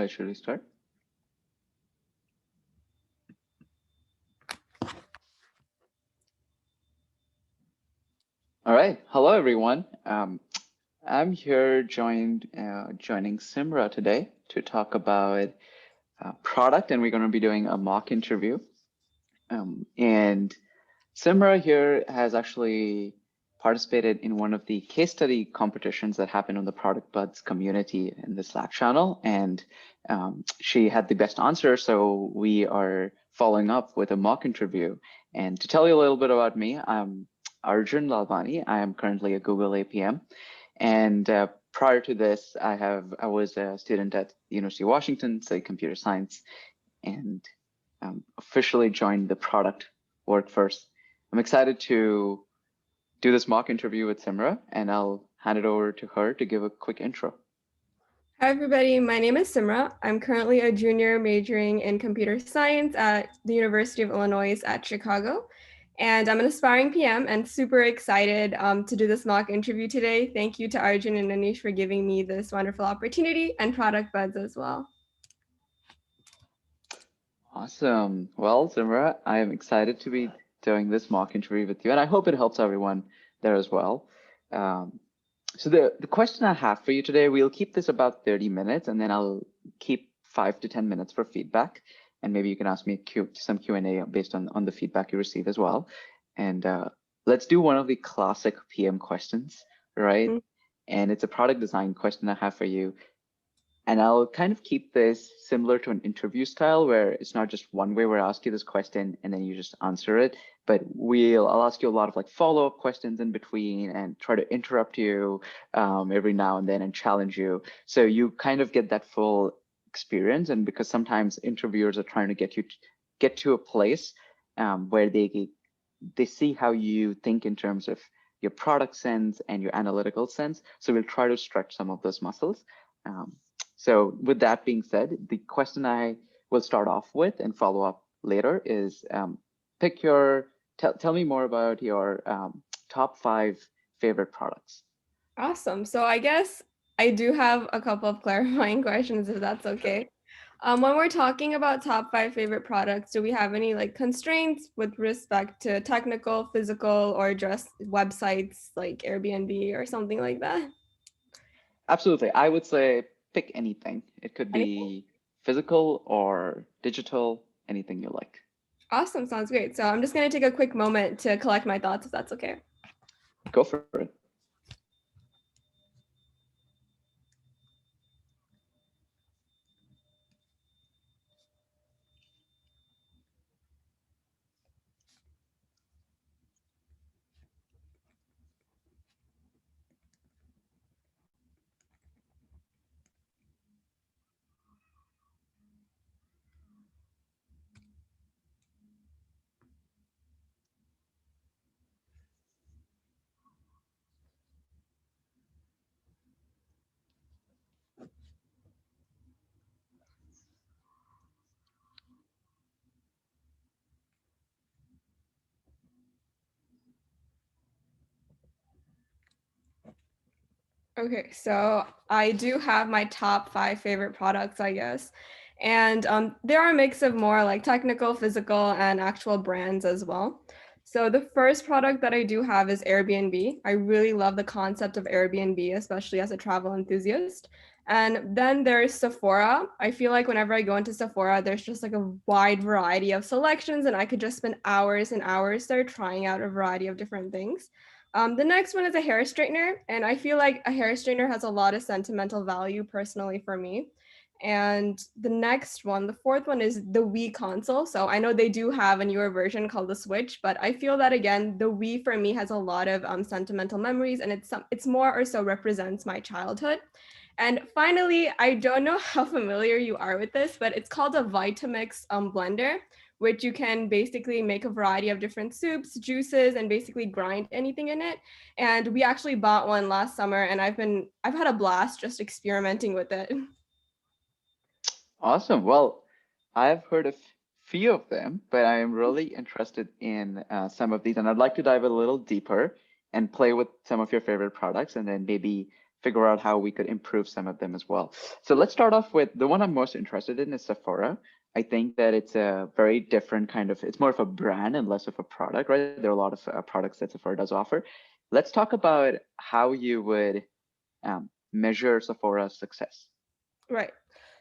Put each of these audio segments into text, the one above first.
Should we start? All right. Hello, everyone. I'm here joining Simra today to talk about product, and we're going to be doing a mock interview. And Simra here has actually participated in one of the case study competitions that happened on the Product Buds community in the Slack channel, and she had the best answer. So we are following up with a mock interview. And to tell you a little bit about me, I'm Arjun Lalwani. I am currently a Google APM, and prior to this, I was a student at the University of Washington, studied computer science, and officially joined the product workforce. I'm excited to do this mock interview with Simra, and I'll hand it over to her to give a quick intro. Hi, everybody. My name is Simra. I'm currently a junior majoring in computer science at the University of Illinois at Chicago. And I'm an aspiring PM and super excited to do this mock interview today. Thank you to Arjun and Anish for giving me this wonderful opportunity, and Product Buds as well. Awesome. Well, Simra, I am excited to be doing this mock interview with you, and I hope it helps everyone there as well. So the question I have for you today, we'll keep this about 30 minutes, and then I'll keep 5 to 10 minutes for feedback. And maybe you can ask me some Q&A based on the feedback you receive as well. And let's do one of the classic PM questions, right? Mm-hmm. And it's a product design question I have for you. And I'll kind of keep this similar to an interview style where it's not just one way where I ask you this question and then you just answer it, but I'll ask you a lot of like follow-up questions in between and try to interrupt you every now and then and challenge you. So you kind of get that full experience. And because sometimes interviewers are trying to get to a place where they see how you think in terms of your product sense and your analytical sense. So we'll try to stretch some of those muscles. So with that being said, the question I will start off with and follow up later is tell me more about your top 5 favorite products. Awesome. So I guess I do have a couple of clarifying questions, if that's okay. When we're talking about top 5 favorite products, do we have any like constraints with respect to technical, physical, or just websites like Airbnb or something like that? Absolutely. I would say pick anything. It could Anything? be physical or digital, anything you like. Awesome. Sounds great. So I'm just going to take a quick moment to collect my thoughts, if that's okay. Go for it. Okay, so I do have my top 5 favorite products, I guess. And there are a mix of more like technical, physical, and actual brands as well. So the first product that I do have is Airbnb. I really love the concept of Airbnb, especially as a travel enthusiast. And then there's Sephora. I feel like whenever I go into Sephora, there's just like a wide variety of selections, and I could just spend hours and hours there trying out a variety of different things. The next one is a hair straightener, and I feel like a hair straightener has a lot of sentimental value personally for me. And the next one, the fourth one, is the Wii console. So I know they do have a newer version called the Switch, but I feel that again, the Wii for me has a lot of sentimental memories, and it's more or so represents my childhood. And finally, I don't know how familiar you are with this, but it's called a Vitamix blender, which you can basically make a variety of different soups, juices, and basically grind anything in it. And we actually bought one last summer, and I've had a blast just experimenting with it. Awesome. Well, I've heard a few of them, but I am really interested in some of these, and I'd like to dive a little deeper and play with some of your favorite products, and then maybe figure out how we could improve some of them as well. So let's start off with the one I'm most interested in is Sephora. I think that it's a very different kind of, it's more of a brand and less of a product, right? There are a lot of products that Sephora does offer. Let's talk about how you would measure Sephora's success. Right.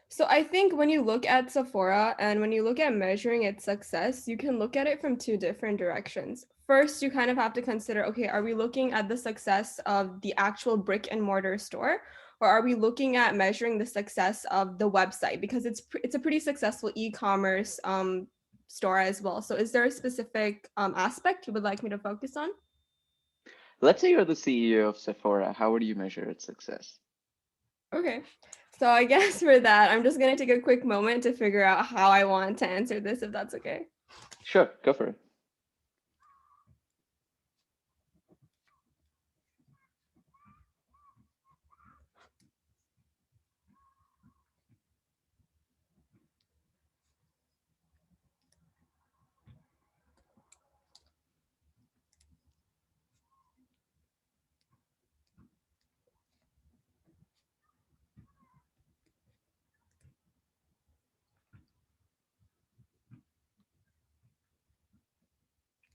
So I think when you look at Sephora and when you look at measuring its success, you can look at it from two different directions. First, you kind of have to consider, okay, are we looking at the success of the actual brick and mortar store, or are we looking at measuring the success of the website, because it's a pretty successful e-commerce store as well. So is there a specific aspect you would like me to focus on? Let's say you're the CEO of Sephora. How would you measure its success? Okay. So I guess for that, I'm just going to take a quick moment to figure out how I want to answer this, if that's okay. Sure, go for it.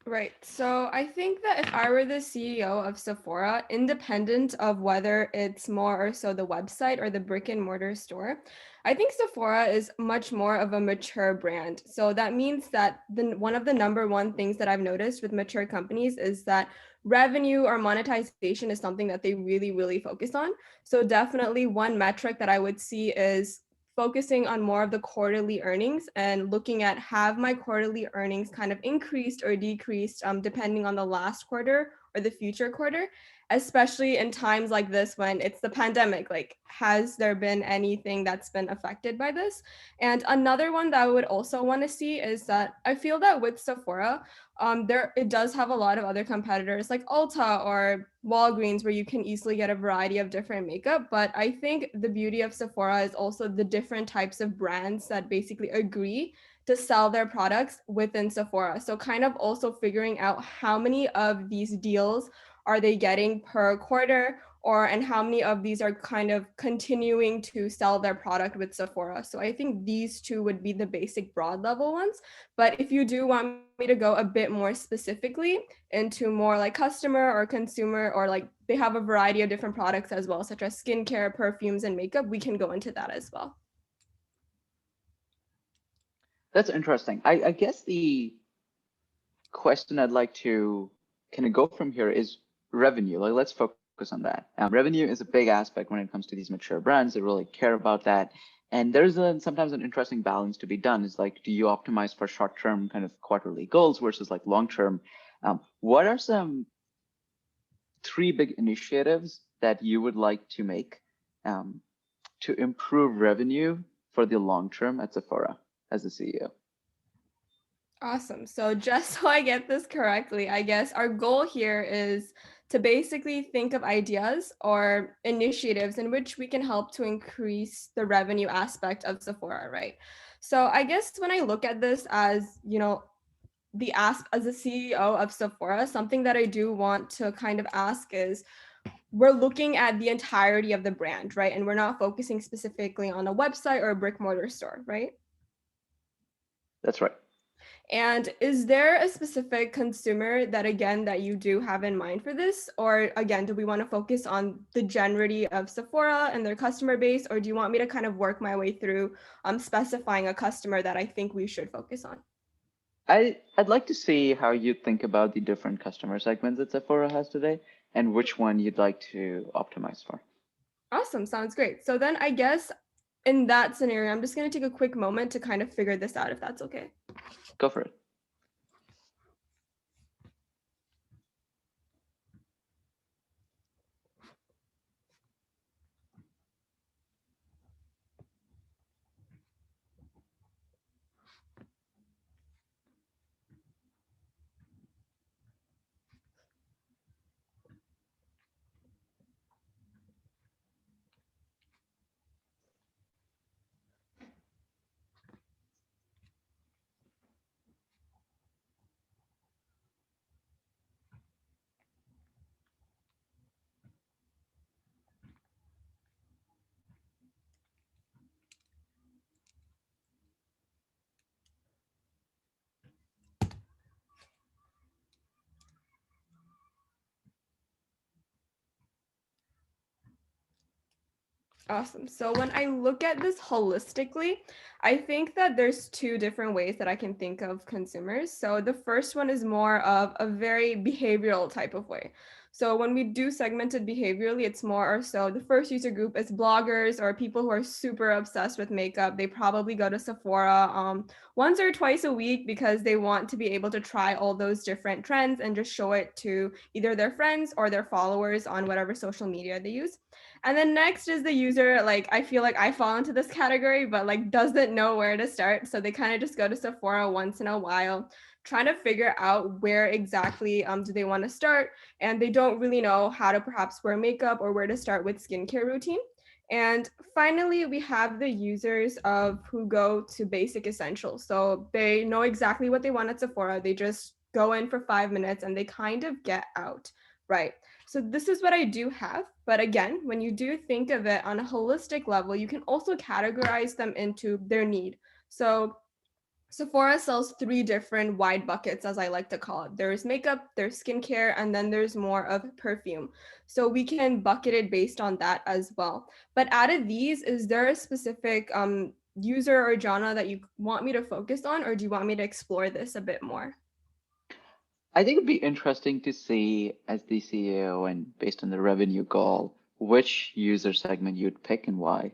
Right. So I think that if I were the CEO of Sephora, independent of whether it's more or so the website or the brick and mortar store, I think Sephora is much more of a mature brand. So that means that one of the number one things that I've noticed with mature companies is that revenue or monetization is something that they really, really focus on. So definitely one metric that I would see is focusing on more of the quarterly earnings and looking at have my quarterly earnings kind of increased or decreased depending on the last quarter or the future quarter, especially in times like this when it's the pandemic. Like, has there been anything that's been affected by this? And another one that I would also want to see is that I feel that with Sephora, there it does have a lot of other competitors like Ulta or Walgreens where you can easily get a variety of different makeup. But I think the beauty of Sephora is also the different types of brands that basically agree to sell their products within Sephora. So kind of also figuring out how many of these deals are they getting per quarter, or and how many of these are kind of continuing to sell their product with Sephora. So I think these two would be the basic broad level ones. But if you do want me to go a bit more specifically into more like customer or consumer, or like they have a variety of different products as well, such as skincare, perfumes, and makeup, we can go into that as well. That's interesting. I guess the question I'd like to kind of go from here is revenue. Like, let's focus on that. Revenue is a big aspect when it comes to these mature brands. They really care about that. And there's sometimes an interesting balance to be done. Is like, do you optimize for short-term kind of quarterly goals versus like long-term? What are some three big initiatives that you would like to make um, to improve revenue for the long term at Sephora as a CEO? Awesome. So just so I get this correctly, I guess our goal here is to basically think of ideas or initiatives in which we can help to increase the revenue aspect of Sephora, right? So I guess when I look at this as, the ask as a CEO of Sephora, something that I do want to kind of ask is we're looking at the entirety of the brand, right? And we're not focusing specifically on a website or a brick mortar store, right? That's right. And is there a specific consumer that, again, that you do have in mind for this? Or again, do we want to focus on the generality of Sephora and their customer base? Or do you want me to kind of work my way through specifying a customer that I think we should focus on? I'd like to see how you think about the different customer segments that Sephora has today and which one you'd like to optimize for. Awesome. Sounds great. So then I guess in that scenario, I'm just going to take a quick moment to kind of figure this out, if that's okay. Go for it. Awesome. So when I look at this holistically, I think that there's two different ways that I can think of consumers. So the first one is more of a very behavioral type of way. So when we do segmented behaviorally, it's more or so the first user group is bloggers or people who are super obsessed with makeup. They probably go to Sephora once or twice a week because they want to be able to try all those different trends and just show it to either their friends or their followers on whatever social media they use. And then next is the user, like I feel like I fall into this category, but like doesn't know where to start. So they kind of just go to Sephora once in a while, trying to figure out where exactly do they want to start. And they don't really know how to perhaps wear makeup or where to start with skincare routine. And finally, we have the users of who go to basic essentials. So they know exactly what they want at Sephora. They just go in for 5 minutes and they kind of get out. Right. So this is what I do have. But again, when you do think of it on a holistic level, you can also categorize them into their need. So Sephora sells three different wide buckets, as I like to call it. There's makeup, there's skincare, and then there's more of perfume. So we can bucket it based on that as well. But out of these, is there a specific user or genre that you want me to focus on, or do you want me to explore this a bit more? I think it'd be interesting to see, as the CEO and based on the revenue goal, which user segment you'd pick and why.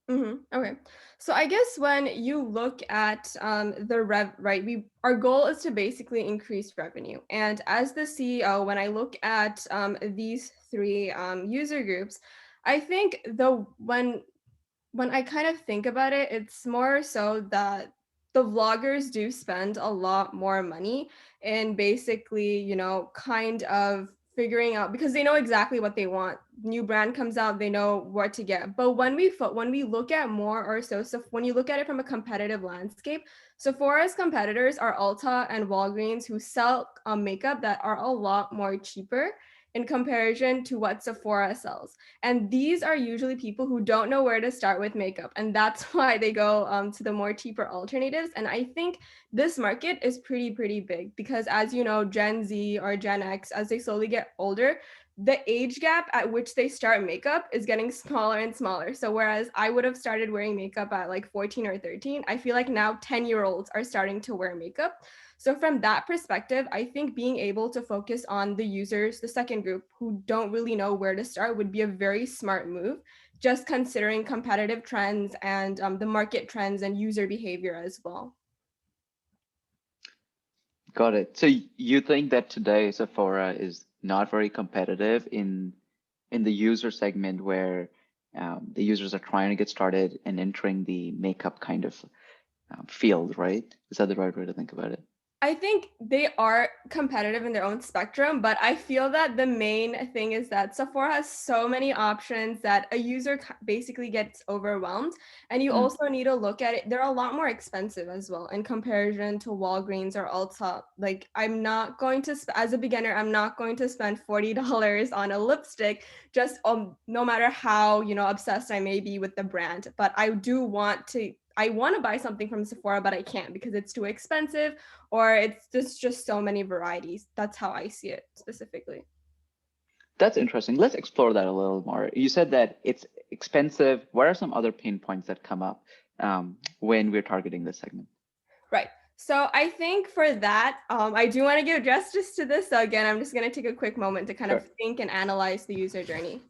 Okay. So I guess when you look at the right, we our goal is to basically increase revenue. And as the CEO, when I look at these three user groups, I think when I kind of think about it, it's more so that the vloggers do spend a lot more money in basically, kind of figuring out because they know exactly what they want. New brand comes out, they know what to get. But when we look at more or so when you look at it from a competitive landscape, Sephora's competitors are Ulta and Walgreens who sell makeup that are a lot more cheaper in comparison to what Sephora sells. And these are usually people who don't know where to start with makeup. And that's why they go to the more cheaper alternatives. And I think this market is pretty big because, as you know, Gen Z or Gen X, as they slowly get older, the age gap at which they start makeup is getting smaller and smaller. So, whereas I would have started wearing makeup at like 14 or 13, I feel like now 10-year-olds are starting to wear makeup. So from that perspective, I think being able to focus on the users, the second group who don't really know where to start would be a very smart move, just considering competitive trends and the market trends and user behavior as well. Got it. So you think that today Sephora is not very competitive in the user segment where the users are trying to get started and entering the makeup kind of field, right? Is that the right way to think about it? I think they are competitive in their own spectrum, but I feel that the main thing is that Sephora has so many options that a user basically gets overwhelmed. And you Mm. also need to look at it. They're a lot more expensive as well in comparison to Walgreens or Ulta. Like, I'm not going to, as a beginner, I'm not going to spend $40 on a lipstick just no matter how, obsessed I may be with the brand. But I want to buy something from Sephora, but I can't because it's too expensive or it's just so many varieties. That's how I see it specifically. That's interesting. Let's explore that a little more. You said that it's expensive. What are some other pain points that come up when we're targeting this segment? Right. So I think for that, I do want to give justice to this. So again, I'm just going to take a quick moment to kind of Sure. think and analyze the user journey.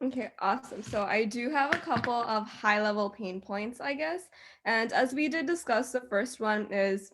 Okay, awesome. So I do have a couple of high level pain points, I guess. And as we did discuss, the first one is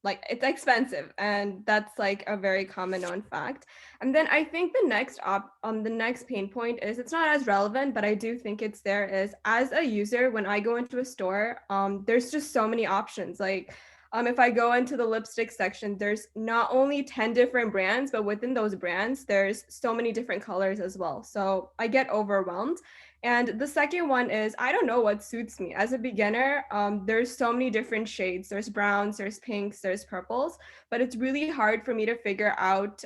like it's expensive, and that's like a very common known fact. And then I think the next pain point is, it's not as relevant, but I do think it's there, is as a user, when I go into a store, there's just so many options. Like if I go into the lipstick section, there's not only 10 different brands, but within those brands, there's so many different colors as well. So I get overwhelmed. And the second one is, I don't know what suits me. As a beginner, there's so many different shades. There's browns, there's pinks, there's purples, but it's really hard for me to figure out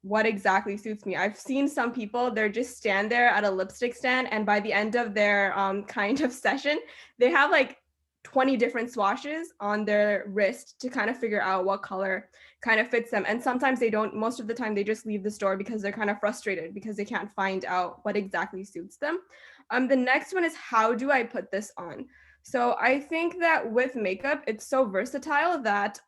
what exactly suits me. I've seen some people, they're just stand there at a lipstick stand, and by the end of their kind of session, they have like 20 different swatches on their wrist to kind of figure out what color kind of fits them. And sometimes they don't, most of the time they just leave the store because they're kind of frustrated because they can't find out what exactly suits them. The next one is, how do I put this on? So I think that with makeup, it's so versatile that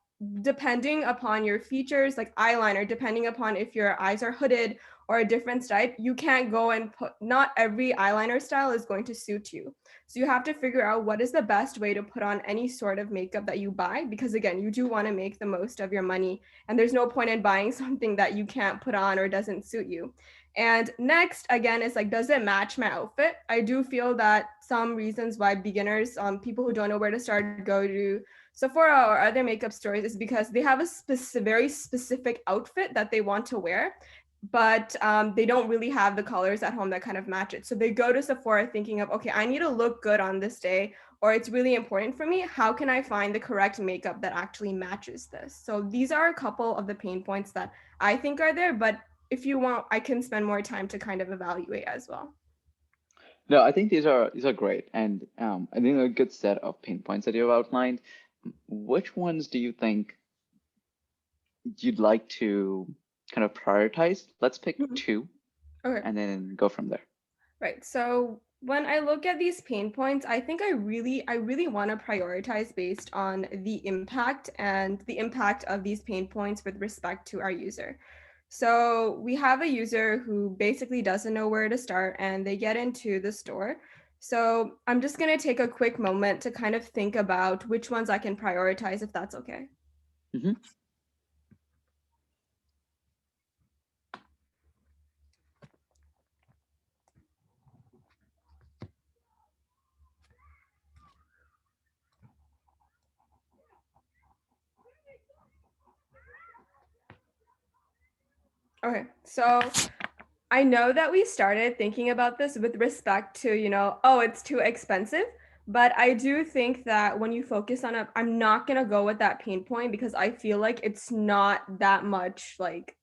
depending upon your features, like eyeliner, depending upon if your eyes are hooded or a different type, you can't go and put, not every eyeliner style is going to suit you. So you have to figure out what is the best way to put on any sort of makeup that you buy, because again, you do want to make the most of your money, and there's no point in buying something that you can't put on or doesn't suit you. And next, again, is like, does it match my outfit? I do feel that some reasons why beginners, people who don't know where to start, go to Sephora or other makeup stores, is because they have a very specific outfit that they want to wear, but they don't really have the colors at home that kind of match it. So they go to Sephora thinking of, okay, I need to look good on this day, or it's really important for me. How can I find the correct makeup that actually matches this? So these are a couple of the pain points that I think are there, but if you want, I can spend more time to kind of evaluate as well. No, I think these are great, and I think a good set of pain points that you've outlined. Which ones do you think you'd like to kind of prioritize? Let's pick Mhm. two Okay. and then go from there. Right. So when I look at these pain points, I think I really want to prioritize based on the impact and the impact of these pain points with respect to our user. So we have a user who basically doesn't know where to start, and they get into the store. So I'm just going to take a quick moment to kind of think about which ones I can prioritize, if that's okay. Hmm. Okay. So I know that we started thinking about this with respect to, oh, it's too expensive. But I do think that when you focus on it, I'm not going to go with that pain point because I feel like it's not that much like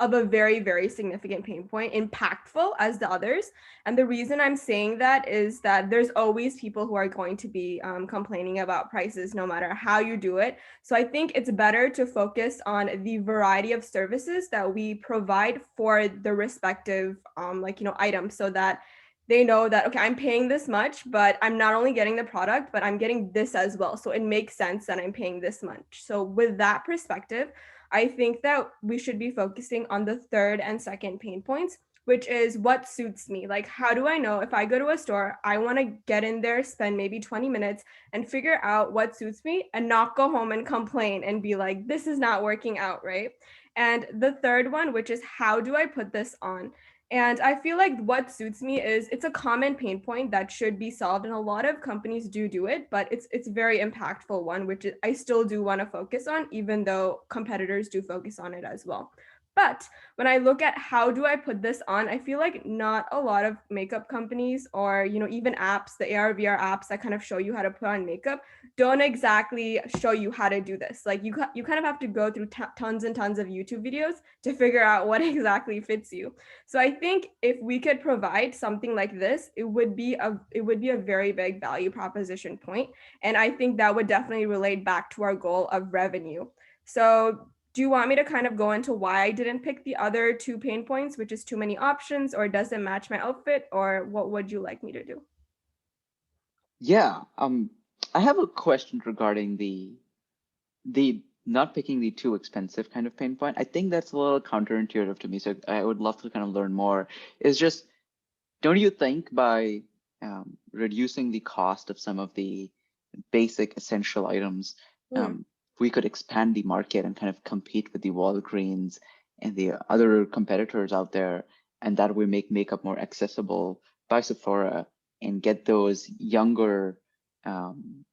of a very, very significant pain point, impactful as the others. And the reason I'm saying that is that there's always people who are going to be complaining about prices no matter how you do it. So I think it's better to focus on the variety of services that we provide for the respective items, so that they know that, okay, I'm paying this much, but I'm not only getting the product, but I'm getting this as well. So it makes sense that I'm paying this much. So with that perspective, I think that we should be focusing on the third and second pain points, which is what suits me. Like, how do I know if I go to a store, I want to get in there, spend maybe 20 minutes and figure out what suits me, and not go home and complain and be like, this is not working out, right? And the third one, which is, how do I put this on? And I feel like what suits me is, it's a common pain point that should be solved, and a lot of companies do it, but it's a very impactful one, which I still do want to focus on, even though competitors do focus on it as well. But when I look at how do I put this on, I feel like not a lot of makeup companies, or even apps, the AR VR apps that kind of show you how to put on makeup, don't exactly show you how to do this. Like you kind of have to go through tons and tons of YouTube videos to figure out what exactly fits you. So I think if we could provide something like this, it would be a very big value proposition point. And I think that would definitely relate back to our goal of revenue. So do you want me to kind of go into why I didn't pick the other two pain points, which is too many options, or doesn't match my outfit, or what would you like me to do? Yeah. I have a question regarding the not picking the too expensive kind of pain point. I think that's a little counterintuitive to me, so I would love to kind of learn more. Is just, don't you think by reducing the cost of some of the basic essential items, Mm, um, we could expand the market and kind of compete with the Walgreens and the other competitors out there, and that we make makeup more accessible by Sephora and get those um,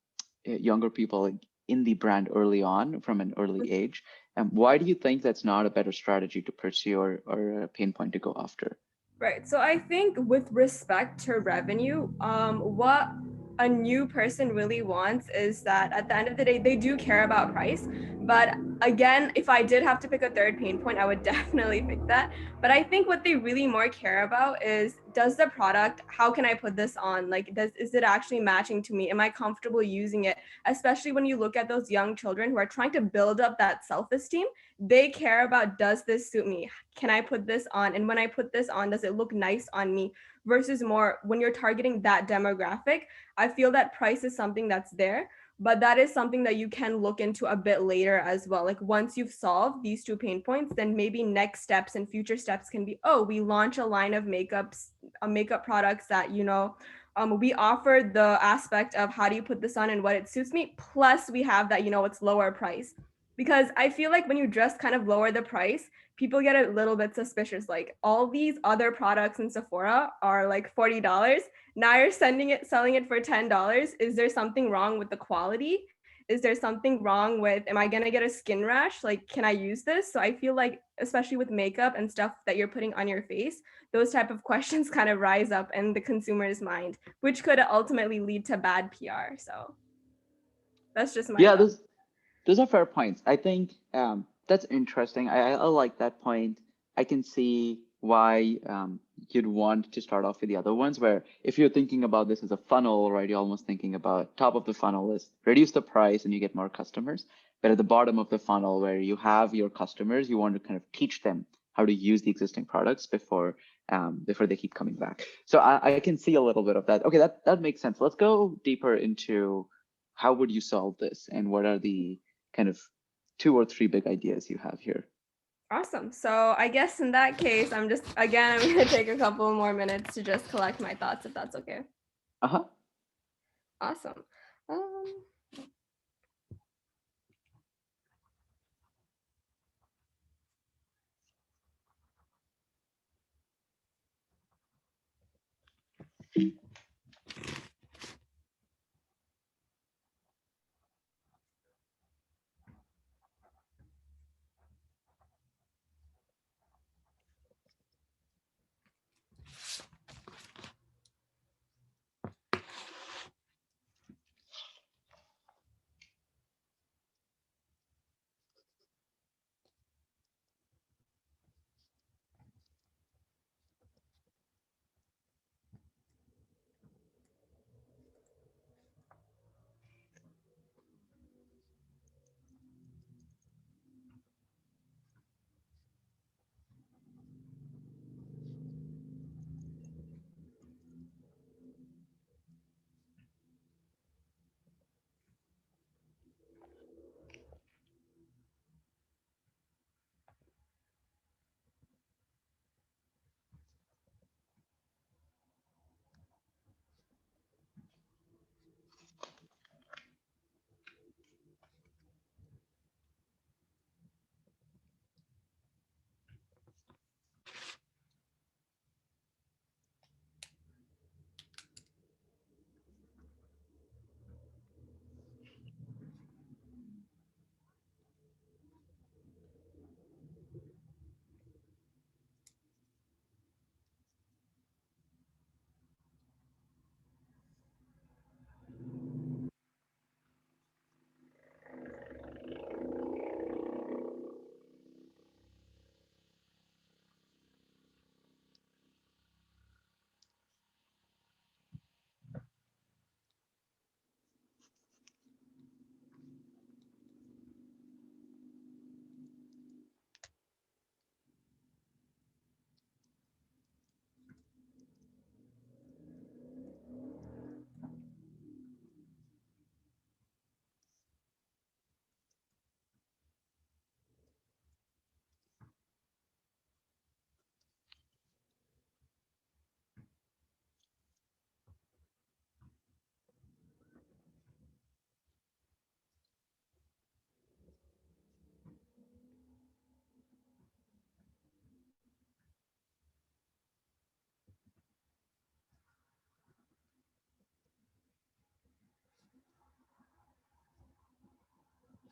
younger people in the brand early on from an early age. Why do you think that's not a better strategy to pursue or a pain point to go after? Right. So I think with respect to revenue, what a new person really wants is that at the end of the day, they do care about price. But again, if I did have to pick a third pain point, I would definitely pick that. But I think what they really more care about is, does the product, how can I put this on? Like, is it actually matching to me? Am I comfortable using it? Especially when you look at those young children who are trying to build up that self-esteem, they care about, does this suit me? Can I put this on? And when I put this on, does it look nice on me? Versus more when you're targeting that demographic, I feel that price is something that's there, but that is something that you can look into a bit later as well. Like once you've solved these two pain points, then maybe next steps and future steps can be, oh, we launch a line of makeup products that, we offer the aspect of how do you put this on and what it suits me. Plus we have that, it's lower price. Because I feel like when you just kind of lower the price, people get a little bit suspicious. Like all these other products in Sephora are like $40. Now you're selling it for $10. Is there something wrong with the quality? Is there something wrong with, am I going to get a skin rash? Like, can I use this? So I feel like, especially with makeup and stuff that you're putting on your face, those type of questions kind of rise up in the consumer's mind, which could ultimately lead to bad PR. So that's just my Yeah, thought. those are fair points. I think that's interesting. I like that point. I can see why you'd want to start off with the other ones, where if you're thinking about this as a funnel, right, you're almost thinking about top of the funnel is reduce the price and you get more customers. But at the bottom of the funnel, where you have your customers, you want to kind of teach them how to use the existing products before they keep coming back. So I can see a little bit of that. Okay, that makes sense. Let's go deeper into how would you solve this and what are the kind of two or three big ideas you have here. Awesome. So I guess in that case, I'm going to take a couple more minutes to just collect my thoughts, if that's okay. Uh-huh. Awesome. Um,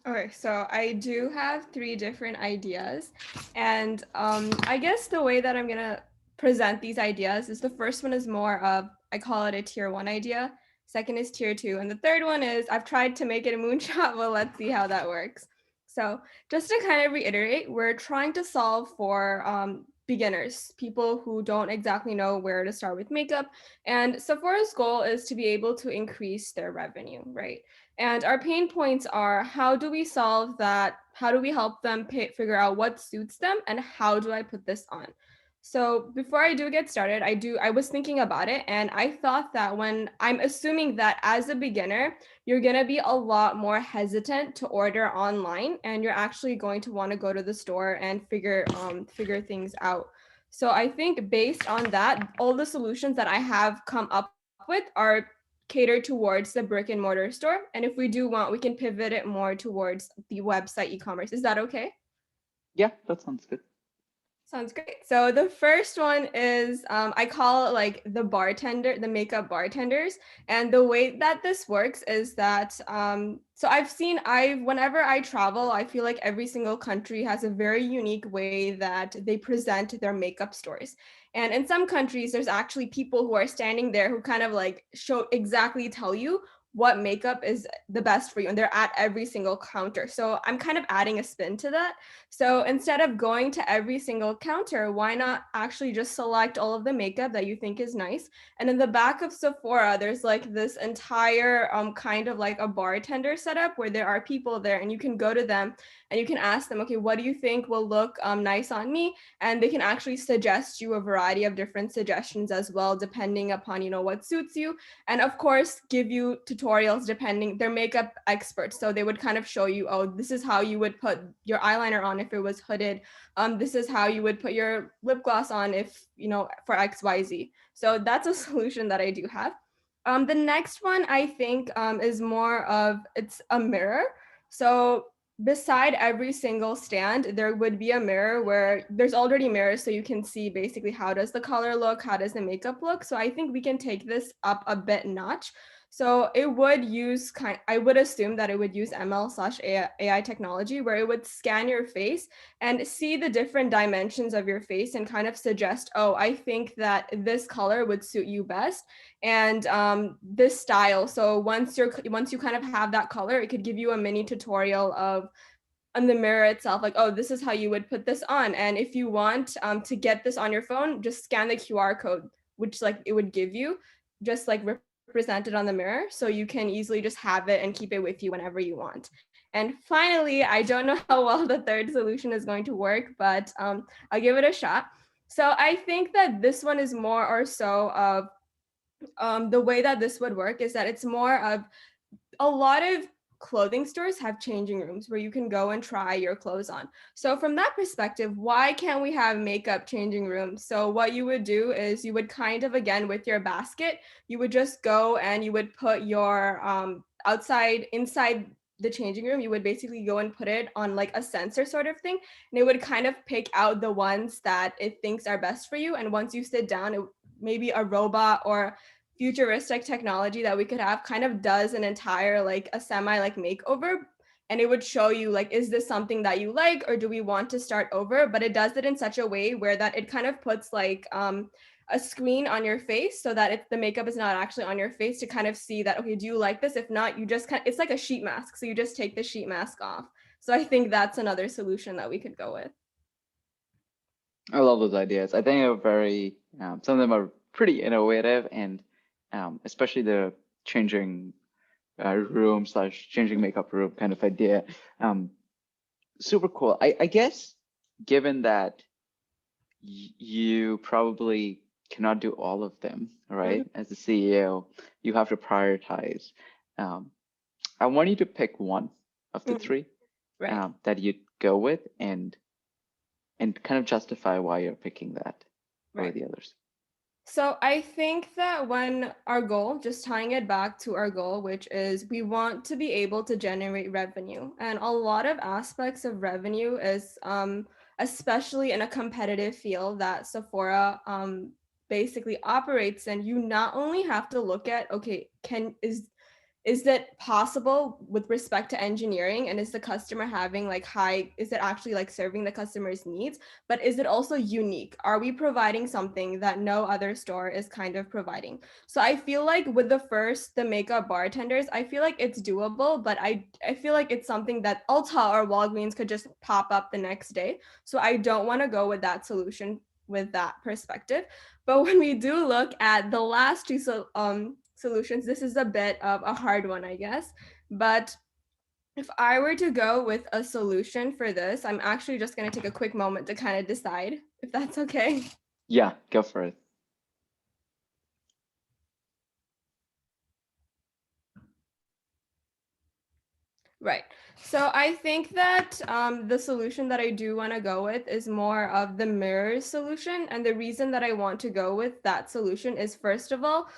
Okay, so I do have three different ideas. And I guess the way that I'm going to present these ideas is the first one is more of, I call it a tier one idea. Second is tier two. And the third one is I've tried to make it a moonshot, but let's see how that works. So, just to kind of reiterate, we're trying to solve for beginners, people who don't exactly know where to start with makeup. And Sephora's goal is to be able to increase their revenue, right? And our pain points are how do we solve that? How do we help them figure out what suits them? And how do I put this on? So before I do get started, I was thinking about it and I thought that when I'm assuming that as a beginner, you're going to be a lot more hesitant to order online and you're actually going to want to go to the store and figure things out. So I think based on that, all the solutions that I have come up with are cater towards the brick and mortar store. And if we do want, we can pivot it more towards the website e-commerce. Is that okay? Yeah, that sounds good. Sounds great. So the first one is I call it like the makeup bartenders. And the way that this works is that so whenever I travel, I feel like every single country has a very unique way that they present their makeup stores. And in some countries, there's actually people who are standing there who kind of like show exactly tell you what makeup is the best for you. And they're at every single counter. So I'm kind of adding a spin to that. So instead of going to every single counter, why not actually just select all of the makeup that you think is nice? And in the back of Sephora, there's like this entire kind of like a bartender setup where there are people there and you can go to them and you can ask them, okay, what do you think will look nice on me? And they can actually suggest you a variety of different suggestions as well, depending upon, what suits you. And of course, give you tutorials depending, they're makeup experts. So they would kind of show you, oh, this is how you would put your eyeliner on if it was hooded. This is how you would put your lip gloss on if, for XYZ. So that's a solution that I do have. The next one I think is more of it's a mirror. So beside every single stand, there would be a mirror where there's already mirrors so you can see basically how does the color look, how does the makeup look. So I think we can take this up a bit notch. So it would use I would assume that it would use ML/AI technology where it would scan your face and see the different dimensions of your face and kind of suggest, oh, I think that this color would suit you best and this style. So once you kind of have that color, it could give you a mini tutorial of on the mirror itself, like, oh, this is how you would put this on. And if you want to get this on your phone, just scan the QR code, which like it would give you just like represented on the mirror. So you can easily just have it and keep it with you whenever you want. And finally, I don't know how well the third solution is going to work, but I'll give it a shot. So I think that this one is more or so of the way that this would work is that it's more of a lot of clothing stores have changing rooms where you can go and try your clothes on. So from that perspective, why can't we have makeup changing rooms? So what you would do is you would kind of again with your basket, you would just go and you would put your inside the changing room, you would basically go and put it on like a sensor sort of thing, and it would kind of pick out the ones that it thinks are best for you. And once you sit down, maybe a robot or futuristic technology that we could have kind of does an entire like a semi like makeover, and it would show you like, is this something that you like or do we want to start over? But it does it in such a way where that it kind of puts like a screen on your face so that the makeup is not actually on your face to kind of see that, okay, do you like this? If not, you just it's like a sheet mask, so you just take the sheet mask off. So I think that's another solution that we could go with. I love those ideas. I think they're some of them are pretty innovative, and especially the changing room slash changing makeup room kind of idea. Um, Super cool. I guess given that you probably cannot do all of them, Mhm. right? As a CEO, you have to prioritize. Um, I want you to pick one of the Mhm. three Right. that you'd go with, and kind of justify why you're picking that over Right. the others. So I think that when our goal, just tying it back to our goal, which is we want to be able to generate revenue. And a lot of aspects of revenue is especially in a competitive field that Sephora basically operates in, you not only have to look at, okay, is it possible with respect to engineering, and is the customer having like is it actually like serving the customer's needs, but is it also unique? Are we providing something that no other store is kind of providing? So I feel like with the makeup bartenders, I feel like it's doable, but I feel like it's something that Ulta or Walgreens could just pop up the next day. So I don't want to go with that solution with that perspective. But when we do look at the last two solutions, this is a bit of a hard one, I guess. But if I were to go with a solution for this, I'm actually just going to take a quick moment to kind of decide if that's okay. Yeah, go for it. Right. So I think that the solution that I do want to go with is more of the mirrors solution. And the reason that I want to go with that solution is, first of all,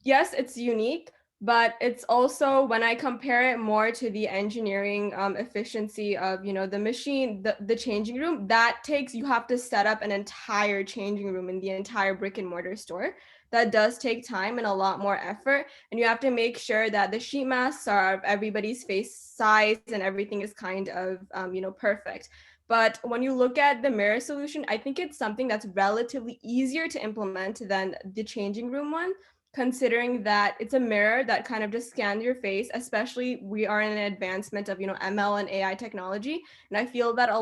yes, it's unique, but it's also, when I compare it more to the engineering efficiency of, the machine, the changing room, you have to set up an entire changing room in the entire brick and mortar store. That does take time and a lot more effort, and you have to make sure that the sheet masks are of everybody's face size and everything is kind of perfect. But when you look at the mirror solution, I think it's something that's relatively easier to implement than the changing room one, considering that it's a mirror that kind of just scans your face. Especially, we are in an advancement of ML and AI technology, and I feel that I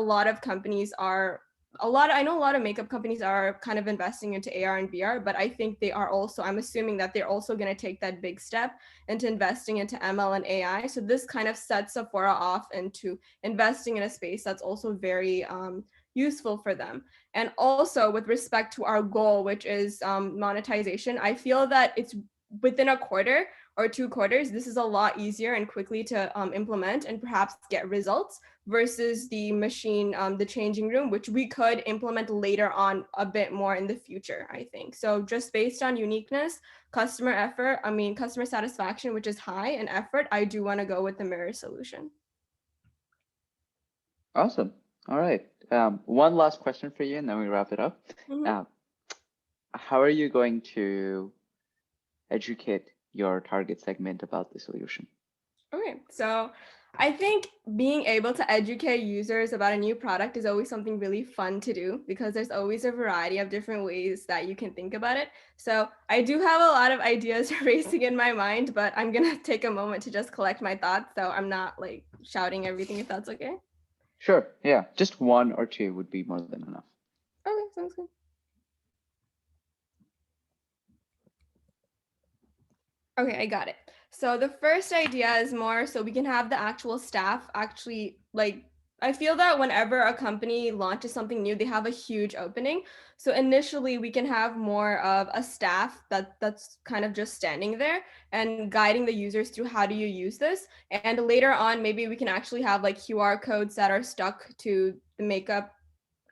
know a lot of makeup companies are kind of investing into AR and VR, but I think I'm assuming that they're also going to take that big step into investing into ML and AI. So this kind of sets Sephora off into investing in a space that's also very useful for them. And also, with respect to our goal, which is monetization, I feel that it's within a quarter or 2 quarters. This is a lot easier and quickly to implement and perhaps get results, versus the machine, the changing room, which we could implement later on a bit more in the future, I think. So just based on uniqueness, customer satisfaction, which is high, and effort, I do want to go with the mirror solution. Awesome. All right. One last question for you, and then we wrap it up. Mm-hmm. How are you going to educate your target segment about the solution? Okay, so I think being able to educate users about a new product is always something really fun to do, because there's always a variety of different ways that you can think about it. So I do have a lot of ideas racing in my mind, but I'm gonna take a moment to just collect my thoughts, so I'm not like shouting everything, if that's okay. Sure. Yeah, just one or two would be more than enough. Okay, sounds good. Okay, I got it. So the first idea is more so we can have the actual staff actually, like, I feel that whenever a company launches something new, they have a huge opening. So initially we can have more of a staff that's kind of just standing there and guiding the users through how do you use this. And later on, maybe we can actually have like QR codes that are stuck to the makeup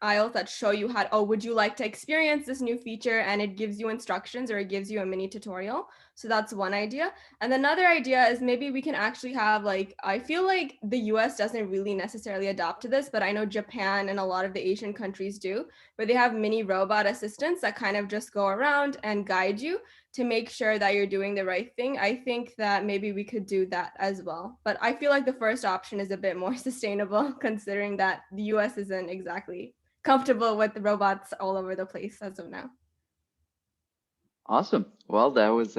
aisles that show you would you like to experience this new feature, and it gives you instructions or it gives you a mini tutorial. So that's one idea. And another idea is maybe we can actually have, like, I feel like the US doesn't really necessarily adopt to this, but I know Japan and a lot of the Asian countries do, where they have mini robot assistants that kind of just go around and guide you to make sure that you're doing the right thing. I think that maybe we could do that as well. But I feel like the first option is a bit more sustainable, considering that the US isn't exactly comfortable with the robots all over the place as of now. Awesome. Well, that was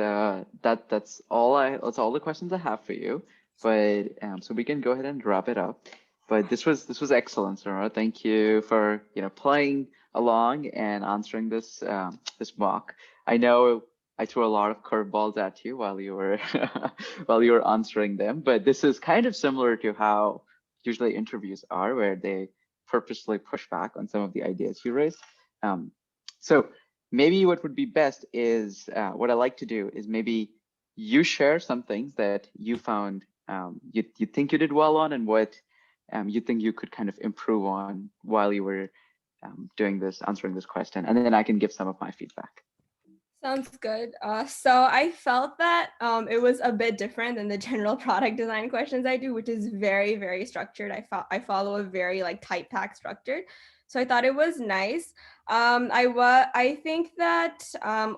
that's all the questions I have for you. But so we can go ahead and wrap it up. But this was excellent, Sarah. Thank you for playing along and answering this mock. I know I threw a lot of curveballs at you while you were while you were answering them, but this is kind of similar to how usually interviews are, where they purposely push back on some of the ideas you raised. So maybe what would be best is what I like to do is maybe you share some things that you found you think you did well on, and what you think you could kind of improve on while you were answering this question, and then I can give some of my feedback. Sounds good. So I felt that it was a bit different than the general product design questions I do, which is very, very structured. I follow a very like tight pack structured. So I thought it was nice. I think that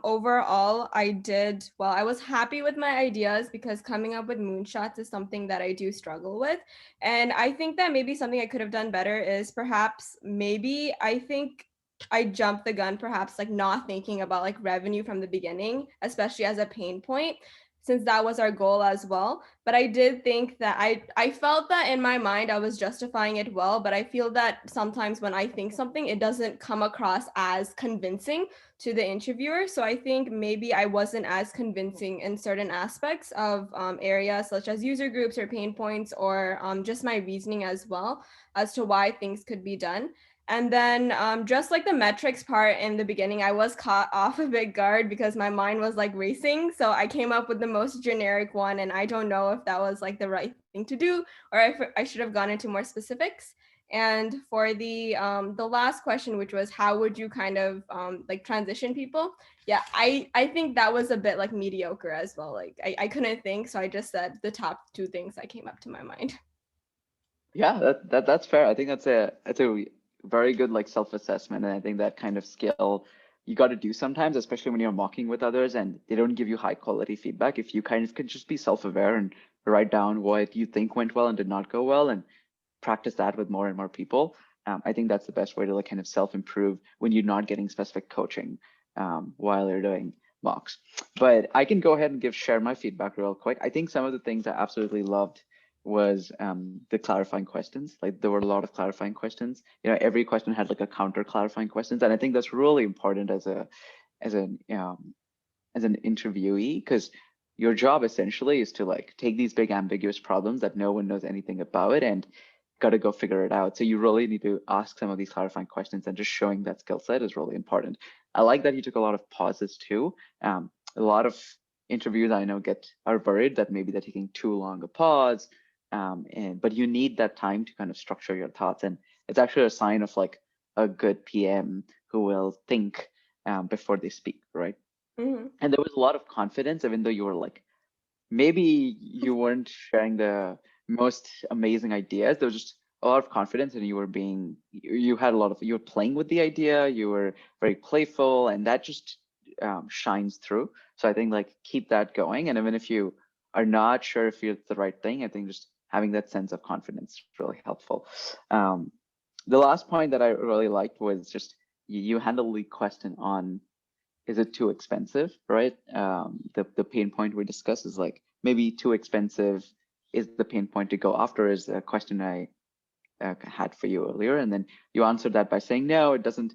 overall I did well. I was happy with my ideas because coming up with moonshots is something that I do struggle with. And I think that maybe something I could have done better is perhaps maybe I think I jumped the gun, perhaps like not thinking about like revenue from the beginning, especially as a pain point, since that was our goal as well. But I did think that I felt that in my mind I was justifying it well, but I feel that sometimes when I think something, it doesn't come across as convincing to the interviewer. So I think maybe I wasn't as convincing in certain aspects of areas such as user groups or pain points or just my reasoning as well as to why things could be done. And then just like the metrics part in the beginning, I was caught off a bit guard because my mind was like racing. So I came up with the most generic one, and I don't know if that was like the right thing to do or if I should have gone into more specifics. And for the last question, which was how would you kind of like transition people? Yeah, I think that was a bit like mediocre as well. Like I couldn't think, so I just said the top two things that came up to my mind. Yeah, that's fair. I think that's a very good like self-assessment, and I think that kind of skill you got to do sometimes, especially when you're mocking with others and they don't give you high quality feedback. If you kind of can just be self-aware and write down what you think went well and did not go well, and practice that with more and more people, I think that's the best way to like kind of self-improve when you're not getting specific coaching while you're doing mocks. But I can go ahead and share my feedback real quick. I think some of the things I absolutely loved was the clarifying questions. Like there were a lot of clarifying questions. You know, every question had like a counter clarifying questions, and I think that's really important as an as an interviewee, because your job essentially is to like take these big ambiguous problems that no one knows anything about and got to go figure it out. So you really need to ask some of these clarifying questions, and just showing that skill set is really important. I like that you took a lot of pauses too. A lot of interviews I know are worried that maybe they're taking too long a pause, but you need that time to kind of structure your thoughts, and it's actually a sign of like a good PM who will think before they speak, right? Mm-hmm. And there was a lot of confidence, even though you were like, maybe you weren't sharing the most amazing ideas. There was just a lot of confidence, and you had a lot of, you were playing with the idea, you were very playful, and that just shines through. So I think like keep that going. And even if you are not sure if it's the right thing, I think just having that sense of confidence is really helpful. Um, the last point that I really liked was just you handle the question on, is it too expensive, right? The pain point we discussed is like maybe too expensive is the pain point to go after, is a question I had for you earlier. And then you answered that by saying, no, it doesn't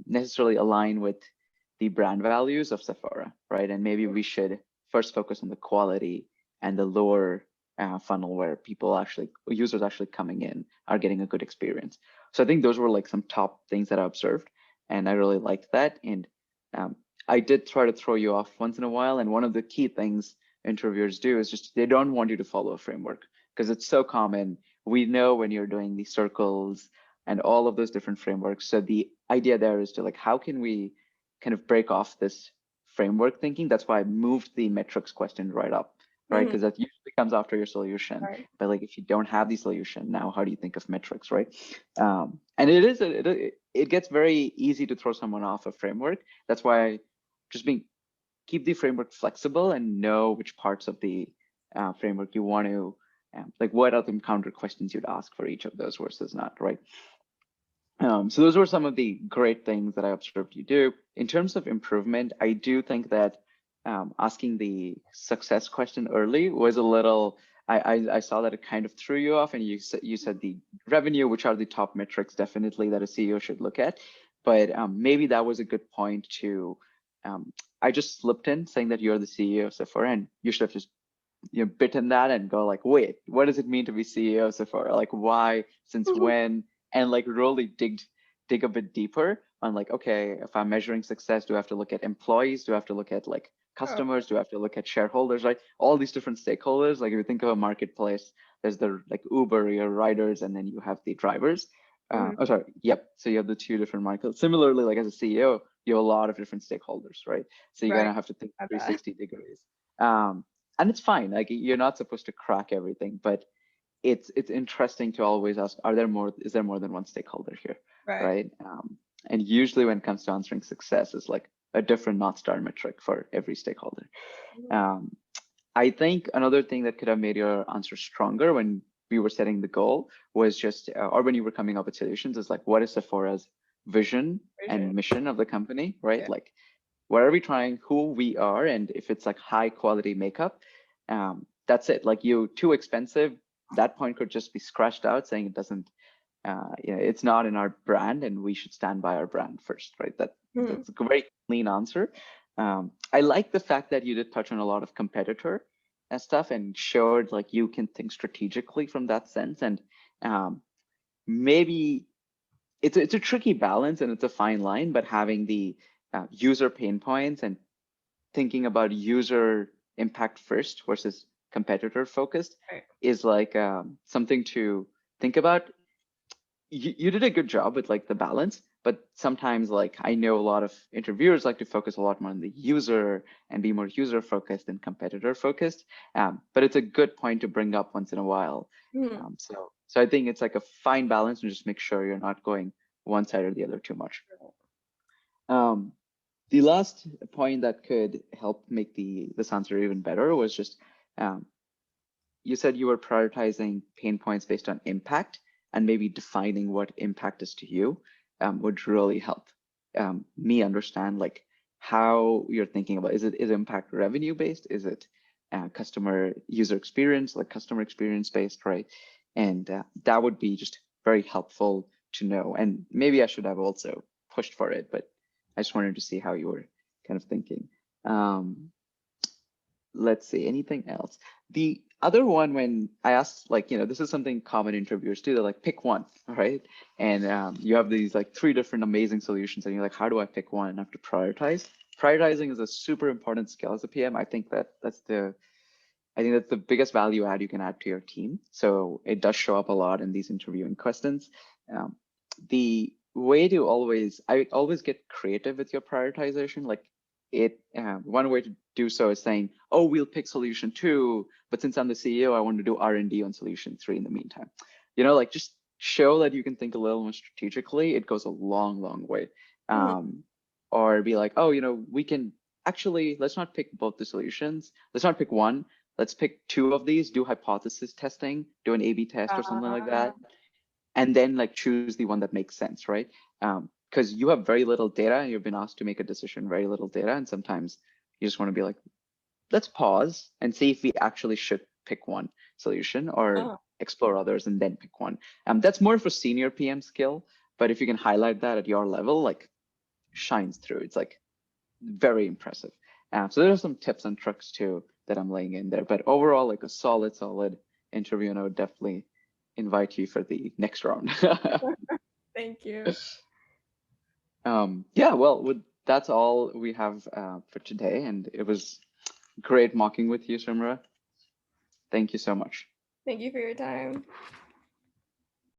necessarily align with the brand values of Sephora, right? And maybe we should first focus on the quality and the lower funnel where users actually coming in are getting a good experience. So I think those were like some top things that I observed, and I really liked that. And um, I did try to throw you off once in a while. And one of the key things interviewers do is just they don't want you to follow a framework, because it's so common. We know when you're doing these circles and all of those different frameworks. So the idea there is to like, how can we kind of break off this framework thinking? That's why I moved the metrics question right up, right? Mm-hmm. Because that usually comes after your solution. Right. But like, if you don't have the solution now, how do you think of metrics, right? And it gets very easy to throw someone off a framework. That's why just keep the framework flexible and know which parts of the framework you want to, like what are the counter questions you'd ask for each of those versus not, right? So those were some of the great things that I observed you do. In terms of improvement, I do think that asking the success question early was a little, I saw that it kind of threw you off, and you said the revenue, which are the top metrics definitely that a CEO should look at. But maybe that was a good point to, I just slipped in saying that you're the CEO of Sephora, and you should have just bitten that and go like, wait, what does it mean to be CEO of Sephora? Like why, since when? And like really dig a bit deeper on like, okay, if I'm measuring success, do I have to look at employees? Do I have to look at like Oh. customers? Do I have to look at shareholders, right? All these different stakeholders. Like if you think of a marketplace, there's the like Uber, your riders, and then you have the drivers. Mhm. Oh, sorry. Yep. So you have the two different markets. Similarly, like as a CEO, you have a lot of different stakeholders, right? So you kind Right. of have to think Got that. 360 degrees. Um, and it's fine. Like you're not supposed to crack everything, but it's interesting to always ask, is there more than one stakeholder here, Right. right? And usually when it comes to answering success, is like a different North Star metric for every stakeholder. Mhm. Um, I think another thing that could have made your answer stronger when we were setting the goal was just, or when you were coming up with solutions, is like, what is Sephora's vision Vision. and mission of the company, right? Yeah. Like, where are we trying, who we are, and if it's like high quality makeup, that's it. Like you too expensive, that point could just be scratched out, saying it doesn't, it's not in our brand, and we should stand by our brand first, right? Mhm. That's a very clean answer. I like the fact that you did touch on a lot of competitor and stuff, and showed like you can think strategically from that sense, and um, maybe it's a tricky balance and it's a fine line, but having the user pain points and thinking about user impact first versus competitor focused Right. is like something to think about. You did a good job with like the balance, but sometimes like I know a lot of interviewers like to focus a lot more on the user and be more user focused than competitor focused. But it's a good point to bring up once in a while. Mhm. So I think it's like a fine balance, and just make sure you're not going one side or the other too much. Um, the last point that could help make this answer even better was just um, you said you were prioritizing pain points based on impact, and maybe defining what impact is to you would really help me understand like how you're thinking about, is impact revenue based, is it customer user experience, like customer experience based, right? And that would be just very helpful to know, and maybe I should have also pushed for it, but I just wanted to see how you were kind of thinking. um, let's see, anything else? The other one, when I asked, like, this is something common interviewers do, they're like, pick one, right? And you have these like three different amazing solutions, and you're like, how do I pick one? And I have to prioritize. Prioritizing is a super important skill as a PM. I think that's the biggest value add you can add to your team. So it does show up a lot in these interviewing questions. Um, the way to I always get creative with your prioritization. Like one way to do so is saying, oh, we'll pick solution two, but since I'm the CEO, I want to do R&D on solution three in the meantime. Like just show that you can think a little more strategically. It goes a long, long way. Mhm. Or be like, oh, we can actually, let's not pick both the solutions. Let's not pick one. Let's pick two of these, do hypothesis testing, do an A/B test or something like Uh, that, and then like choose the one that makes sense, right? Because you have very little data and you've been asked to make a decision, very little data, and sometimes you just want to be like, let's pause and see if we actually should pick one solution or uh, explore others and then pick one. That's more for senior PM skill, but if you can highlight that at your level, like shines through. It's like very impressive. So there are some tips and tricks too that I'm laying in there, but overall, like a solid interview, and I would definitely invite you for the next round. Thank you. Yeah, well, that's all we have for today, and it was great mocking with you, Simra. Thank you so much. Thank you for your time.